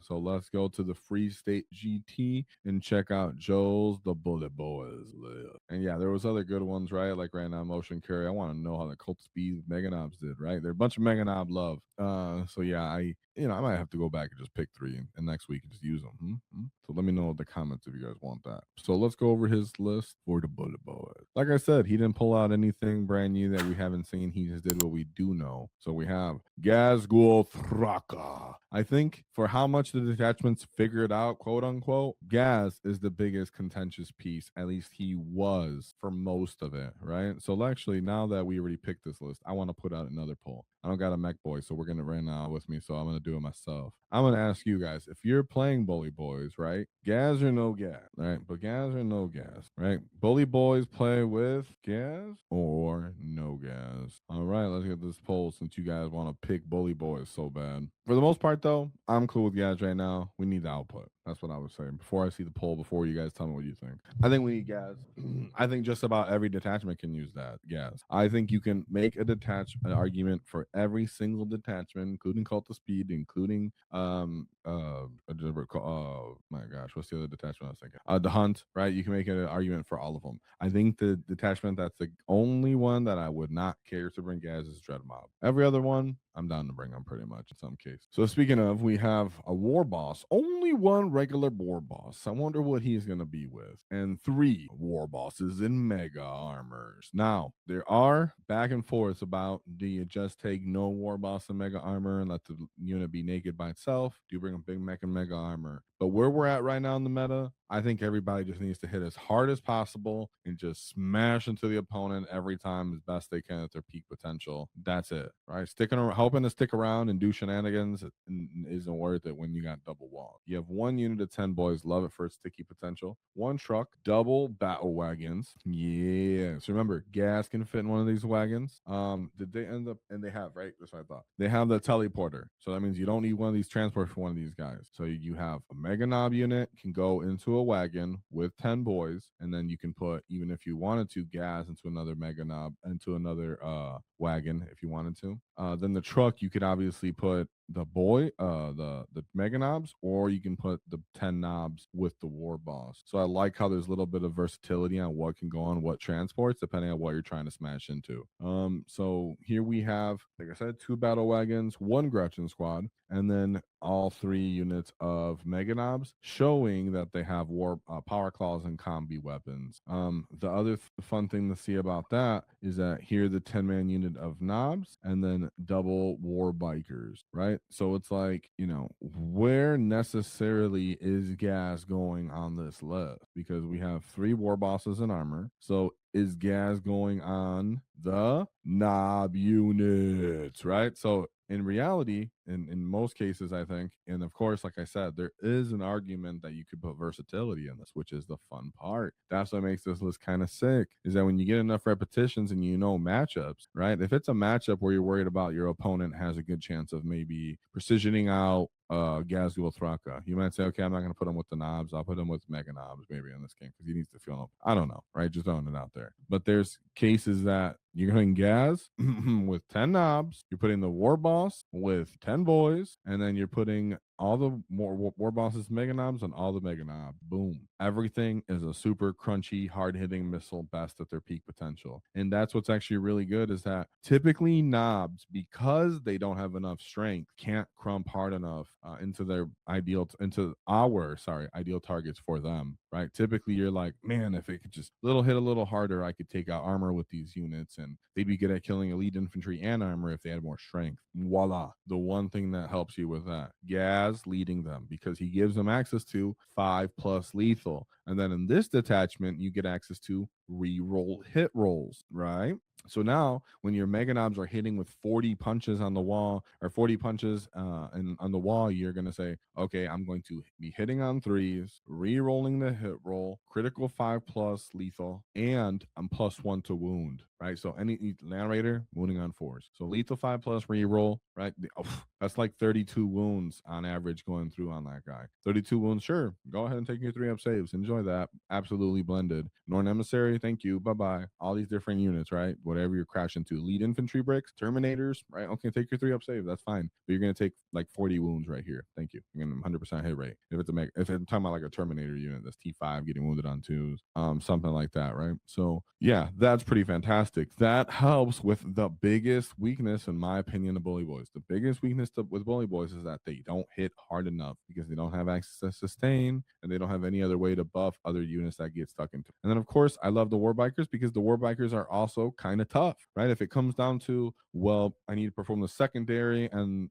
So let's go to the Free State GT and check out Joel's The Bullet Boys. And yeah, there was other good ones, right? Like right now, Motion Carry. I want to know how the Cult Speed Mega Knobs did, right? They're a bunch of Mega Knob love. So yeah, I might have to go back and just pick three and next week and just use them. So let me know in the comments if you guys want that. So let's go over his list for the Bullet Boys. Like I said, he didn't pull out anything brand new that we haven't seen. He just did what we do know. So we have Ghaz Thraka. I think for how much the detachments figured out, quote unquote, Ghaz is the biggest contentious piece. At least he was for most of it, right? So actually, now that we already picked this list, I want to put out another poll. I don't got a mech boy, so we're gonna run now with me. So I'm gonna do it myself. I'm gonna ask you guys if you're playing Bully Boys, right? Ghaz or no Ghaz, right? But Ghaz or no Ghaz, right? Bully Boys play with Ghaz or no Ghaz. All right, let's get this poll since you guys want to pick Bully Boys so bad. For the most part, though, I'm cool with Ghaz right now. We need the output. That's what I was saying. Before I see the poll, before you guys tell me what you think, I think we need Ghaz. I think just about every detachment can use that Ghaz. I think you can make an argument for every single detachment, including Cult of Speed, including my gosh, what's the other detachment I was thinking? The Hunt, right? You can make an argument for all of them. I think the detachment that's the only one that I would not care to bring Ghaz is Dread Mob. Every other one, I'm down to bring them pretty much in some case. So speaking of, we have a war boss, only one regular war boss. I wonder what he's going to be with. And 3 war bosses in mega armors. Now, there are back and forth about, do you just take no war boss and mega armor and let the unit be naked by itself? Do you bring a big mech and mega armor? But where we're at right now in the meta, I think everybody just needs to hit as hard as possible and just smash into the opponent every time as best they can at their peak potential. That's it, right? Hoping to stick around and do shenanigans isn't worth it when you got double wall. You have 1 unit of 10 boys, love it for its sticky potential. 1 truck, double battle wagons. Yeah. So remember, Ghaz can fit in one of these wagons. Did they end up, and they have, right? That's what I thought. They have the teleporter. So that means you don't need one of these transports for one of these guys. So you have a Mega Knob unit can go into a wagon with 10 boys, and then you can put, even if you wanted to, Ghaz into another Mega Knob, into another wagon if you wanted to. Then the truck, you could obviously put the Mega Knobs, or you can put the 10 knobs with the war boss. So I like how there's a little bit of versatility on what can go on what transports depending on what you're trying to smash into. So here we have, like I said, 2 battle wagons, 1 Gretchen squad, and then all 3 units of Mega Knobs, showing that they have war power claws and combi weapons. The other fun thing to see about that is that here the 10-man unit of knobs, and then double war bikers, right? So it's like, where necessarily is Ghaz going on this list? Because we have 3 war bosses in armor. So is Ghaz going on the knob units, right? So in reality, in most cases, I think, and of course, like I said, there is an argument that you could put versatility in this, which is the fun part. That's what makes this list kind of sick, is that when you get enough repetitions and matchups, right? If it's a matchup where you're worried about your opponent has a good chance of maybe precisioning out Ghaz Thraka, you might say, okay, I'm not going to put him with the knobs. I'll put him with mega knobs maybe in this game because he needs to feel them. I don't know, right? Just throwing it out there. But there's cases that you're putting Ghaz with 10 knobs, you're putting the war boss with 10 boys, and then you're putting all the more war bosses mega knobs on all the mega knob. Boom. Everything is a super crunchy, hard-hitting missile best at their peak potential. And that's what's actually really good, is that typically knobs, because they don't have enough strength, can't crump hard enough into our ideal targets for them, right? Typically you're like, man, if it could just hit a little harder, I could take out armor with these units, and they'd be good at killing elite infantry and armor if they had more strength. Voila. The one thing that helps you with that, Ghaz leading them, because he gives them access to 5+ lethal. And then in this detachment, you get access to reroll hit rolls, right? So now when your mega knobs are hitting with 40 punches on the wall, or 40 punches and on the wall, you're going to say, okay, I'm going to be hitting on 3s, re-rolling the hit roll, critical 5+ lethal, and I'm +1 to wound, right? So any narrator wounding on 4s. So lethal 5+ re-roll, right? That's like 32 wounds on average going through on that guy. 32 wounds, sure. Go ahead and take your 3-up saves. Enjoy that. Absolutely blended. Norn Emissary, infantry, thank you, bye bye. All these different units, right? Whatever you're crashing to, lead infantry bricks, terminators, right? Okay, take your 3-up save, that's fine, but you're gonna take like 40 wounds right here. Thank you. You're gonna 100% hit rate. If it's if I'm talking about like a terminator unit that's T5 getting wounded on twos, something like that, right? So yeah, that's pretty fantastic. That helps with the biggest weakness, in my opinion, of Bully Boys. The biggest weakness with Bully Boys is that they don't hit hard enough because they don't have access to sustain and they don't have any other way to buff other units that get stuck into. And then of course, I love the War Bikers because the War Bikers are also kind of tough, right? If it comes down to, well, I need to perform the secondary and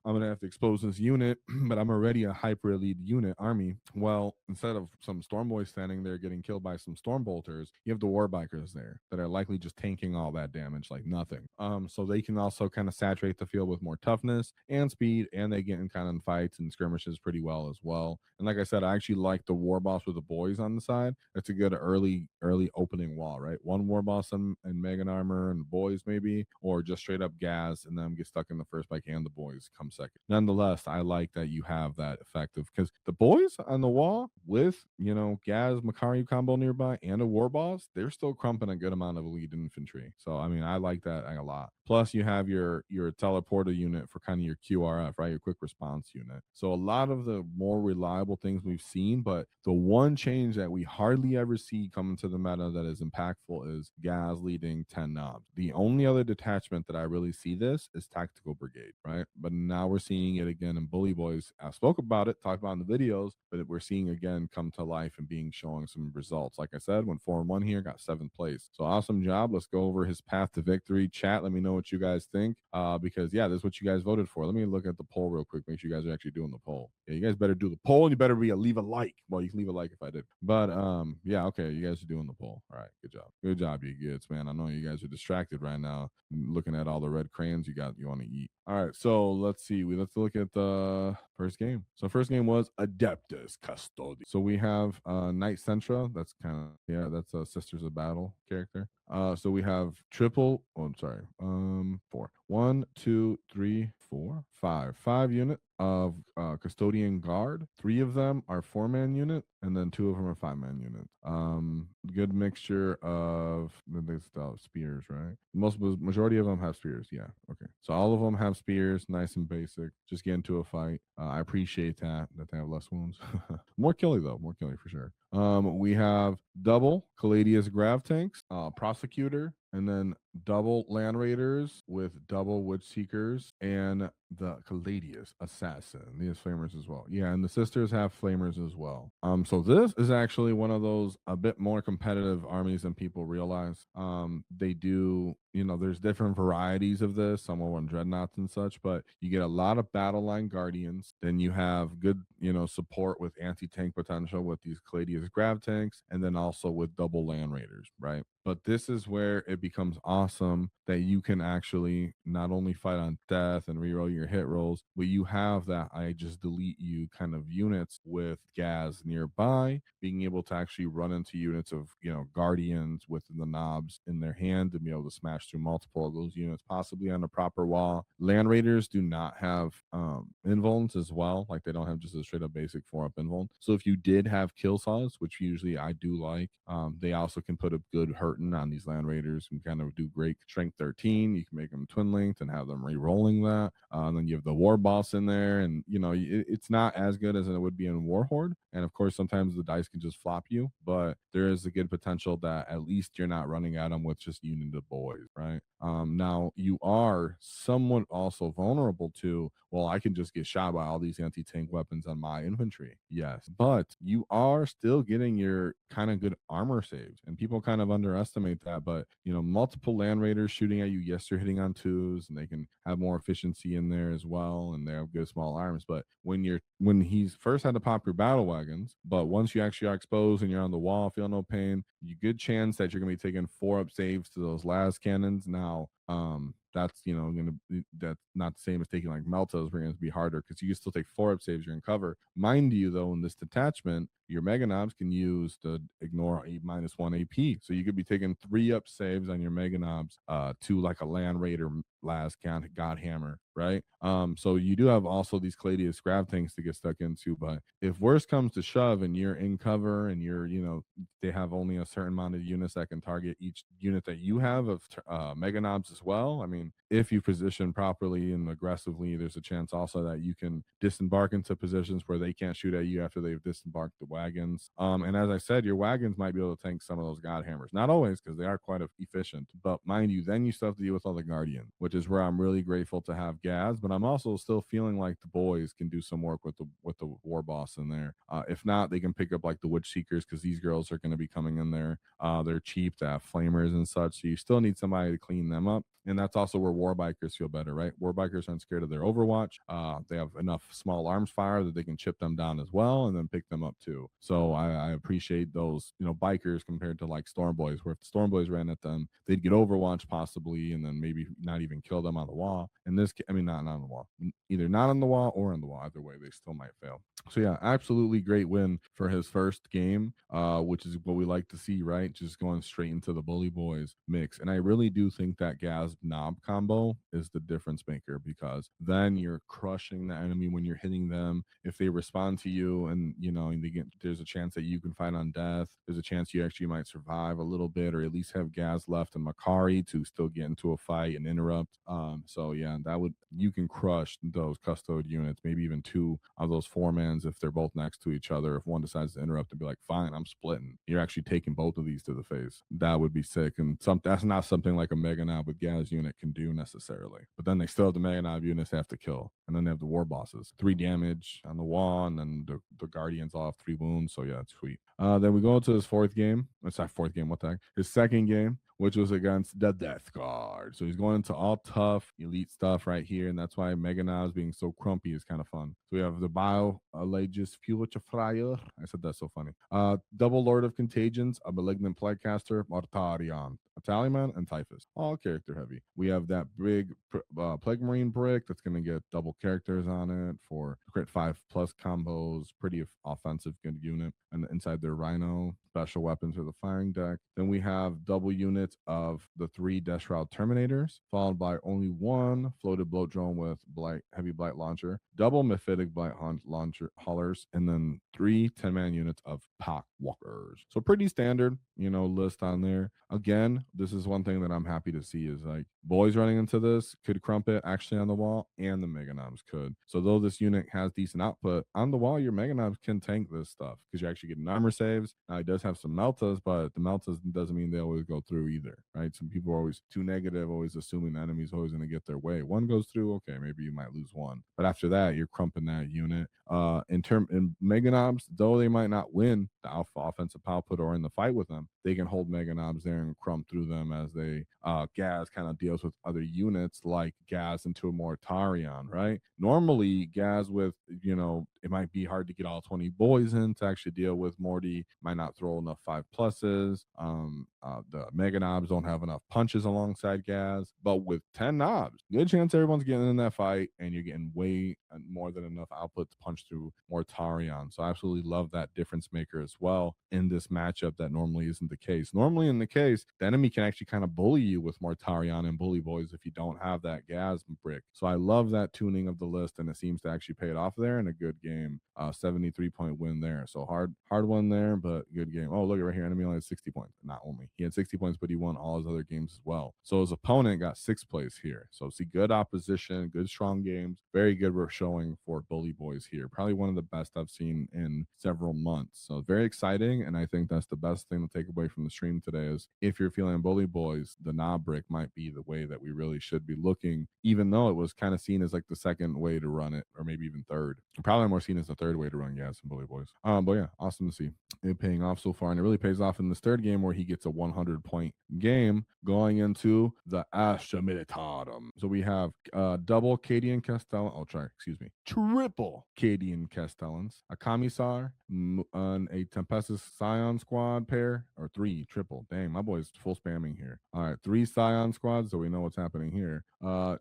I'm gonna have to expose this unit, but I'm already a hyper elite unit army. Well, instead of some Storm Boys standing there getting killed by some Storm Bolters, you have the War Bikers there that are likely just tanking all that damage like nothing. So they can also kind of saturate the field with more toughness and speed, and they get in kind of fights and skirmishes pretty well as well. And like I said, I actually like the War Boss with the Boys on the side. It's a good early opening wall, right? One War Boss and Megan Armor and Boys maybe, or just straight up Ghaz and them get stuck in the first bike and the Boys come second. Nonetheless, I like that you have that effective because the Boys on the wall with, Ghaz Makaru combo nearby and a War Boss, they're still crumping a good amount of elite infantry. So I mean, I like that a lot. Plus, you have your teleporter unit for kind of your QRF, right? Your quick response unit. So a lot of the more reliable things we've seen, but the one change that we hardly ever see coming to the meta that is impactful is Ghaz leading 10 knobs. The only other detachment that I really see this is Tactical Brigade, right? But now we're seeing it again in Bully Boys. I spoke about it, talked about it in the videos, but we're seeing again come to life and showing some results. Like I said, went 4-1 here, got 7th place. So awesome job. Let's go over his path to victory. Chat, let me know what you guys think, because yeah, this is what you guys voted for. Let me look at the poll real quick, make sure you guys are actually doing the poll. Yeah, you guys better do the poll, and you better leave a like. Well, you can leave a like if I did, but yeah, okay, you guys are doing the poll. All right, good job, you kids, man. I know you guys are distracted right now looking at all the red crayons you want to eat. All right, so let's see, let's look at the first game. So first game was Adeptus Custodes. So we have Knight Centra, that's kind of, yeah, that's a Sisters of Battle character. So we have triple, oh, I'm sorry, 4. 1, 2, 3, 4, 5. 5 unit of custodian guard. 3 of them are 4-man unit, and then 2 of them are 5-man units. Good mixture of spears, right? Majority of them have spears. Yeah, okay. So all of them have spears, nice and basic. Just get into a fight. I appreciate that they have less wounds. More killy though, more killy for sure. We have double Caladius grav tanks, prosecutor, and then double land raiders with double witch seekers, and the Caladius assassin. These flamers as well. Yeah, and the sisters have flamers as well. So this is actually one of those a bit more competitive armies than people realize. They do, there's different varieties of this. Some are on dreadnoughts and such, but you get a lot of battle line guardians. Then you have good, support with anti-tank potential with these Caladius grav tanks, and then also with double land raiders, right? But this is where it becomes awesome that you can actually not only fight on death and reroll your hit rolls, but you have that I just delete you kind of units with Ghaz nearby, being able to actually run into units of, guardians with the knobs in their hand to be able to smash through multiple of those units, possibly on a proper wall. Land Raiders do not have invulns as well. Like they don't have just a straight up basic 4-up invuln. So if you did have kill saws, which usually I do like, they also can put a good hurting on these Land Raiders and kind of do great strength 13. You can make them twin linked and have them re-rolling that. And then you have the War Boss in there, and it's not as good as it would be in Warhorde. And of course, sometimes the dice can just flop you, but there is a good potential that at least you're not running at them with just unit of boys, right? Now you are somewhat also vulnerable to, well, I can just get shot by all these anti-tank weapons on my infantry. Yes, but you are still getting your kind of good armor saves, and people kind of underestimate that. But multiple land raiders shooting at you, yes, they're hitting on 2s, and they can have more efficiency in there as well, and they have good small arms. But when he's first had to pop your battle wagons, but once you actually are exposed and you're on the wall, feel no pain, you good chance that you're gonna be taking 4-up saves to those last cannons. Now, that's that's not the same as taking like Meltas, where it's gonna be harder because you can still take 4-up saves, you're in cover. Mind you, though, in this detachment, your Mega Knobs can use to ignore a -1 AP. So you could be taking 3-up saves on your Mega Knobs to like a Land Raider last God Hammer, right? So you do have also these Caladius grab things to get stuck into, but if worse comes to shove and you're in cover and you're, they have only a certain amount of units that can target each unit that you have of Mega Nobs as well. I mean, if you position properly and aggressively, there's a chance also that you can disembark into positions where they can't shoot at you after they've disembarked the wagons. And as I said, your wagons might be able to tank some of those God Hammers. Not always, because they are quite efficient. But mind you, then you still have to deal with all the Guardian, which is where I'm really grateful to have Ghaz. But I'm also still feeling like the boys can do some work with the war boss in there. If not, they can pick up like the Witch Seekers, because these girls are going to be coming in there. They're cheap to have flamers and such, so you still need somebody to clean them up. And that's also where war bikers feel better, right? War bikers aren't scared of their Overwatch. They have enough small arms fire that they can chip them down as well and then pick them up too. So I appreciate those, bikers compared to like Storm Boys, where if the Storm Boys ran at them, they'd get Overwatch possibly and then maybe not even kill them on the wall. In this, I mean, not on the wall, either not on the wall or on the wall. Either way, they still might fail. So yeah, absolutely great win for his first game, which is what we like to see, right? Just going straight into the Bully Boys mix. And I really do think that Ghaz Nob combo is the difference maker, because then you're crushing the enemy when you're hitting them. If they respond to you and there's a chance that you can fight on death. There's a chance you actually might survive a little bit, or at least have Ghaz left and Makari to still get into a fight and interrupt. So yeah, you can crush those custode units, maybe even two of those 4-mans if they're both next to each other. If one decides to interrupt and be like, fine, I'm splitting, you're actually taking both of these to the face. That would be sick. And that's not something like a Mega Nob with Ghaz unit can do necessarily. But then they still have the Mega Nob units they have to kill. And then they have the war bosses. 3 damage on the wall, and then the Guardians all have 3 wounds. So yeah, it's sweet. Then we go into his fourth game. It's not fourth game, what the heck? His second game, which was against the Death Guard. So he's going into all tough, elite stuff right here, and that's why Mega Nobs being so crumpy is kind of fun. So we have the Bio-Alleges Purifier. I said that's so funny. Double Lord of Contagions, a Malignant Plaguecaster, Mortarion, Italian, and Typhus. All character heavy. We have that big Plague Marine brick that's going to get double characters on it for crit 5+ combos. Pretty offensive, good unit. And inside their Rhino, special weapons for the firing deck. Then we have double units of the 3 Death Shroud Terminators, followed by only 1 floated bloat drone with heavy blight launcher, double Mephitic blight launcher haulers, and then 3 10-man units of Pock Walkers. So pretty standard, list on there. Again, this is one thing that I'm happy to see is like boys running into this could crump it actually on the wall, and the Mega Nobs could. So though this unit has decent output on the wall, your Mega Nobs can tank this stuff because you actually get armor saves. Now it does have some meltas, but the meltas doesn't mean they always go through either, right? Some people are always too negative, always assuming the enemy's always going to get their way. One goes through, okay, maybe you might lose one, but after that, you're crumping that unit. In Mega Nobs, though they might not win the alpha offensive output or in the fight with them, they can hold Mega Nobs there and crump through them as they Ghaz kind of deals with other units like Ghaz into a Mortarion, right? Normally Ghaz with, it might be hard to get all 20 boys in to actually deal with Morty, might not throw enough 5+s. The Mega Nobs don't have enough punches alongside Ghaz, but with 10 Nobs, good chance everyone's getting in that fight and you're getting way more than enough output to punch through Mortarion. So I absolutely love that difference maker as well in this matchup that normally isn't the case. Normally in the case, the enemy can actually kind of bully you with Mortarion and Bully Boys if you don't have that Ghaz brick. So I love that tuning of the list, and it seems to actually pay it off there in a good game. 73-point win there. So hard one there, but good game. Oh, look at right here. Enemy only had 60 points. Not only. He had 60 points, but he won all his other games as well. So his opponent got 6th place here. So see, good opposition, good strong games. Very good we're showing for Bully Boys here. Probably one of the best I've seen in several months. So very exciting, and I think that's the best thing to take away from the stream today is if you're feeling Bully Boys, the Nob brick might be the way that we really should be looking, even though it was kind of seen as like the second way to run it, or maybe even third. Probably more seen as the third way to run Ghaz and Bully Boys. But yeah, awesome to see it paying off so far, and it really pays off in this third game where he gets a 100-point game going into the Astra Militarum. So we have double Cadian Castellan. Triple Cadian Castellans, a Commissar, and a Tempestus Scion squad pair, or 3 triple. Dang, my boy's full spamming here. All right, 3 Scion squads, so we know what's happening here.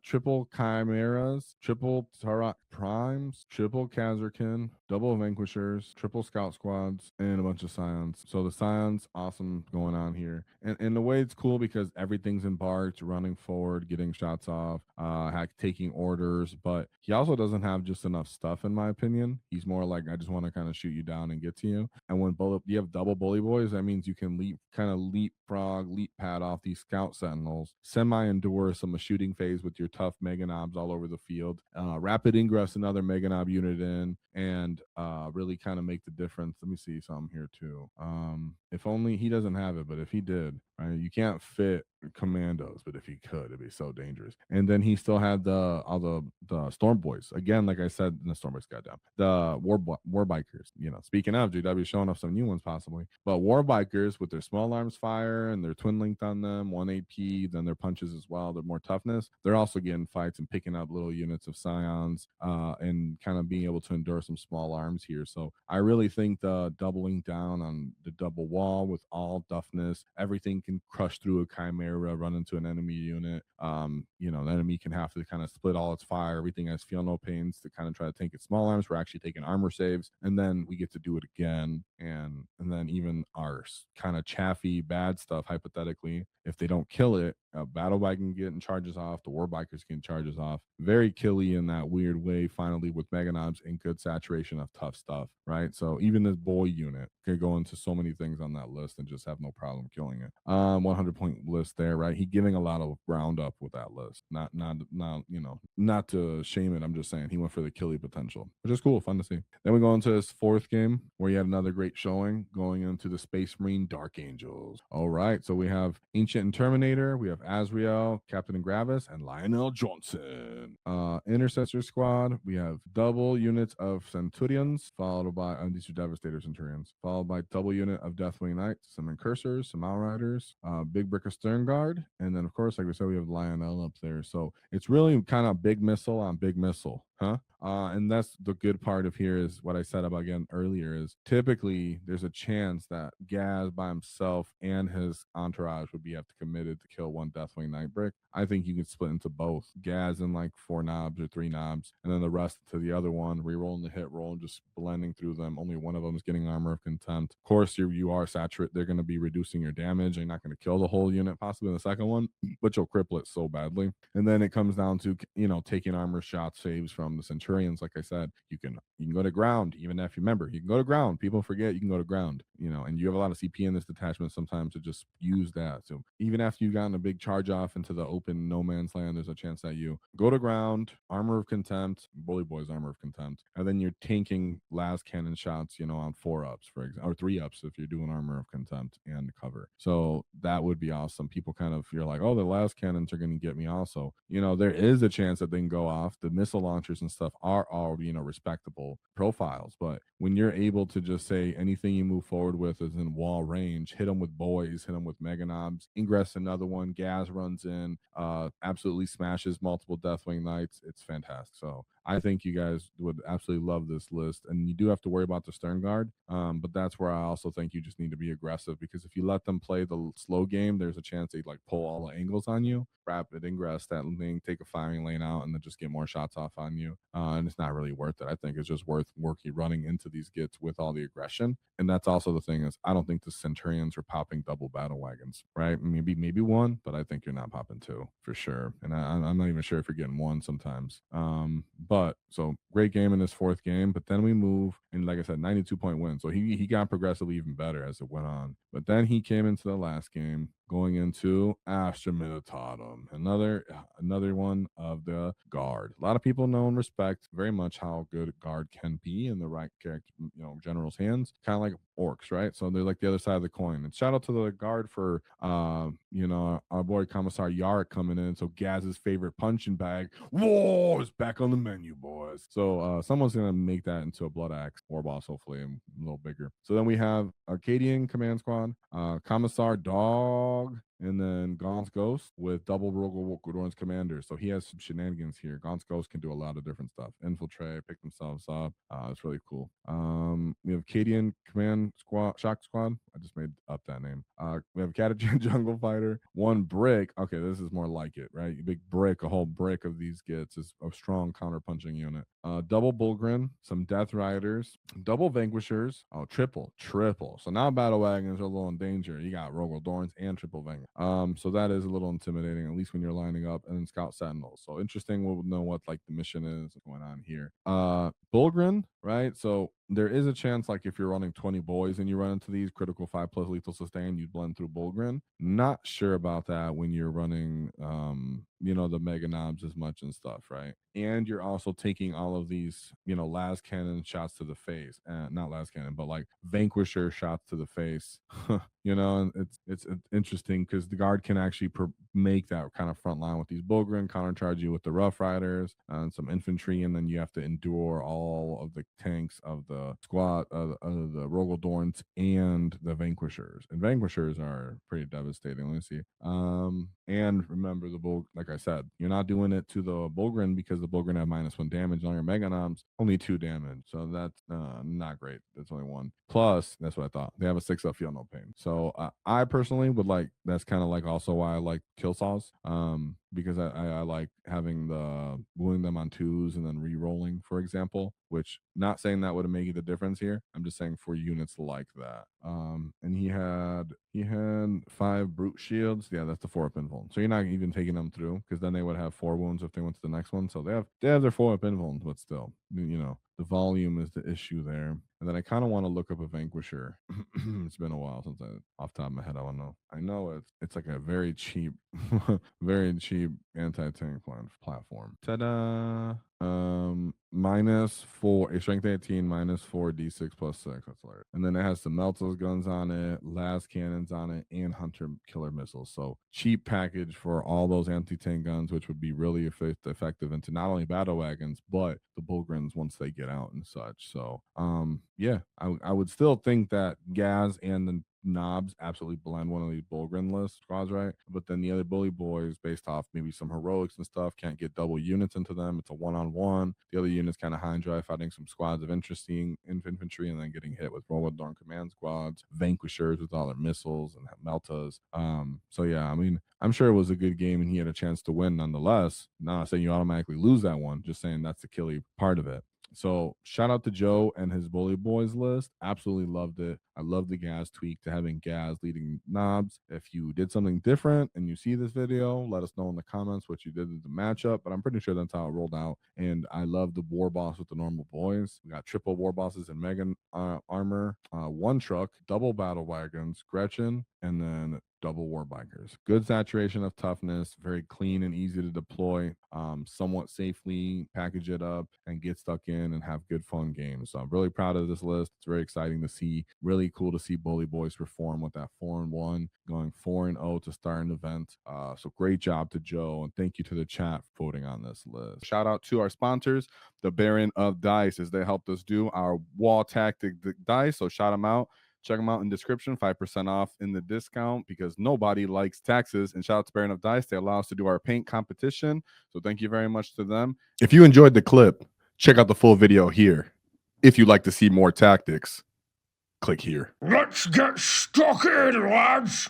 Triple Chimeras, triple Turok Primes, triple Kazarkin, double Vanquishers, triple Scout Squads, and a bunch of Scions. So the Scions, awesome going on here. And the way it's cool because everything's embarked, running forward, getting shots off, taking orders, but he also doesn't have just enough stuff, in my opinion. He's more like, I just want to kind of shoot you down and get to you. And when you have double Bully Boys, that means you can leapfrog, leap pad off these Scout Sentinels, semi-endure some shooting phase with your tough Mega Knobs all over the field, rapid ingress another Mega Knob unit in, and really kind of make the difference. Let me see something here too. If only he doesn't have it, but if he did, right, you can't fit commandos, but if he could, it'd be so dangerous. And then he still had all the Storm Boys again, like I said, the Storm Boys, goddamn, the war bikers. You know, speaking of, GW showing off some new ones possibly, but war bikers with their small arms fire and their twin linked on them, 1 AP, then their punches as well. They're more toughness. They're also getting fights and picking up little units of Scions, and kind of being able to endure some small arms here. So I really think the doubling down on the double wall with all toughness, everything can crush through a Chimera, run into an enemy unit. You know, the enemy can have to kind of split all its fire. Everything has feel no pains to kind of try to tank its small arms. We're actually taking armor saves, and then we get to do it again. And then even our kind of chaffy bad stuff, hypothetically, if they don't kill it, a battle wagon getting charges off, the war bikers getting charges off. Very killy in that weird way, finally, with Mega Knobs and good saturation of tough stuff, right? So even this boy unit could go into so many things on that list and just have no problem killing it. 100-point list there, right? He giving a lot of ground up with that list. Not you know, not to shame it. I'm just saying he went for the killy potential, which is cool, fun to see. Then we go into his fourth game where he had another great showing going into the Space Marine Dark Angels. All right, so we have Ancient and Terminator, we have Azrael, Captain and Gravis, and Lionel Johnson. Intercessor Squad, we have double units of Centurions, followed by, these are Devastator Centurions, followed by double unit of Deathwing Knights, some Incursors, some Outriders, Big Brick of Stern Guard, and then of course, like we said, we have Lionel up there. So it's really kind of big missile on big missile, huh? And that's the good part of here is what I said about again earlier is typically there's a chance that Ghaz by himself and his entourage would be have to committed to kill one Deathwing Nightbrick. I think you could split into both. Ghaz in like 4 knobs or 3 knobs, and then the rest to the other one, re-rolling the hit roll and just blending through them. Only one of them is getting Armor of Contempt. Of course, you are saturate. They're going to be reducing your damage. You're not going to kill the whole unit, possibly in the second one, but you'll cripple it so badly. And then it comes down to, you know, taking armor shot saves from the Centurions. Like I said, you can go to ground, even if you remember, you can go to ground. People forget you can go to ground, you know, and you have a lot of CP in this detachment sometimes to just use that. So even after you've gotten a big charge off into the open no man's land, there's a chance that you go to ground, Armor of Contempt, Bully Boys Armor of Contempt, and then you're tanking last cannon shots, you know, on 4-ups, for example, or 3-ups if you're doing Armor of Contempt and cover. So that would be awesome. People kind of, you're like, oh, the last cannons are going to get me also. You know, there is a chance that they can go off. The missile launchers and stuff are all, you know, respectable profiles. But when you're able to just say anything you move forward with is in wall range, hit them with boys, hit them with Mega Knobs, ingress another one, Ghaz runs in, absolutely smashes multiple Deathwing Knights. It's fantastic. So I think you guys would absolutely love this list. And you do have to worry about the Stern Guard. But that's where I also think you just need to be aggressive, because if you let them play the slow game, there's a chance they like pull all the angles on you, rapid ingress that thing, take a firing lane out, and then just get more shots off on you. And it's not really worth it. I think it's just worth running into these gets with all the aggression. And that's also the thing is I don't think the Centurions are popping double battle wagons, right? Maybe one, but I think you're not popping 2 for sure. And I'm not even sure if you're getting 1 sometimes. But so great game in this fourth game, but then we move, and like I said, 92-point win. So he got progressively even better as it went on. But then he came into the last game going into Astra Militarum, another one of the guard. A lot of people know and respect very much how good guard can be in the right character, you know, general's hands, kind of like orcs, right? So they're like the other side of the coin. And shout out to the guard for you know, our boy Commissar Yarick coming in. So Ghaz's favorite punching bag, war is back on the menu, boys. So someone's gonna make that into a blood axe war boss, hopefully, and a little bigger. So then we have Arcadian Command Squad, Commissar Dog, And then Gaunt's Ghost with double Rogaldorn's commander. So he has some shenanigans here. Gaunt's Ghost can do a lot of different stuff. Infiltrate, pick themselves up. It's really cool. We have Cadian Command Squad, Shock Squad. I just made up that name. We have Catachan Jungle Fighter. One brick. Okay, this is more like it, right? Big brick, a whole brick of these gets is a strong counter punching unit. Double Bullgrin, some Death Riders, double Vanquishers. Oh, triple. So now Battle Wagons are a little in danger. You got Rogaldorns and triple Vanquishers. So that is a little intimidating, at least when you're lining up, and then Scout Sentinels. So interesting. We'll know what like the mission is going on here. Bullgrin, right? So there is a chance, like if you're running 20 boys and you run into these critical 5+ lethal sustain, you blend through Bullgrin. Not sure about that when you're running the Mega Nobz as much and stuff, right? And you're also taking all of these, las cannon shots to the face, and not las cannon, but like Vanquisher shots to the face. And it's interesting because the guard can actually make that kind of front line with these Bullgrin, countercharge you with the Rough Riders and some infantry, and then you have to endure all of the tanks of the squad, the Rogaldorns and the Vanquishers. And Vanquishers are pretty devastating. Let me see. And remember the bull, like I said, you're not doing it to the Bullgrin because the Bullgrin have -1 damage on your Mega Nobz, only 2 damage. So that's not great. That's only 1. Plus, that's what I thought. They have a 6-up feel no pain. So I personally would like, that's kind of like also why I like kill saws. Because I like having the wounding them on 2s and then re-rolling, for example, which not saying that would have made the difference here. I'm just saying for units like that. And he had 5 brute shields. Yeah, that's the 4-up invuln. So you're not even taking them through because then they would have 4 wounds if they went to the next one. So they have their 4-up invulns, but still, the volume is the issue there. And then I kind of want to look up a Vanquisher. It's been a while since off the top of my head, I don't know. I know it's like a very cheap, very cheap anti-tank platform. Ta-da! -4, a strength 18, -4 d6 +6. That's hilarious. And then it has some Meltos guns on it, las cannons on it, and hunter killer missiles. So cheap package for all those anti-tank guns, which would be really effective into not only battle wagons but the Bullgrins once they get out and such. So yeah, I would still think that Ghaz and the Nobz absolutely blend one of these Bullgrin list squads, right? But then the other bully boys, based off maybe some heroics and stuff, can't get double units into them. It's a 1-on-1. The other units kind of high and dry, fighting some squads of interesting infantry and then getting hit with Rogaldorn command squads, Vanquishers with all their missiles and Meltas. So yeah, I mean, I'm sure it was a good game and he had a chance to win nonetheless. Not saying you automatically lose that one, just saying that's the killy part of it. So shout out to Joe and his bully boys list. Absolutely loved it. I love the Ghaz tweak to having Ghaz leading Nobz. If you did something different and you see this video, let us know in the comments what you did in the matchup. But I'm pretty sure that's how it rolled out. And I love the war boss with the normal boys. We got triple war bosses in Megan armor, 1 truck, double battle wagons, Gretchen, and then double war bikers. Good saturation of toughness, very clean and easy to deploy, somewhat safely package it up and get stuck in and have good fun games. So I'm really proud of this list. It's very exciting to see. Really cool to see bully boys perform with that 4-1 going 4-0 to start an event. So great job to Joe, and thank you to the chat for voting on this list. Shout out to our sponsors, the Baron of Dice, as they helped us do our wall tactic dice. So shout them out. Check them out in the description, 5% off in the discount because nobody likes taxes. And shout out to Baron of Dice. They allow us to do our paint competition. So thank you very much to them. If you enjoyed the clip, check out the full video here. If you'd like to see more tactics, click here. Let's get stuck in, lads!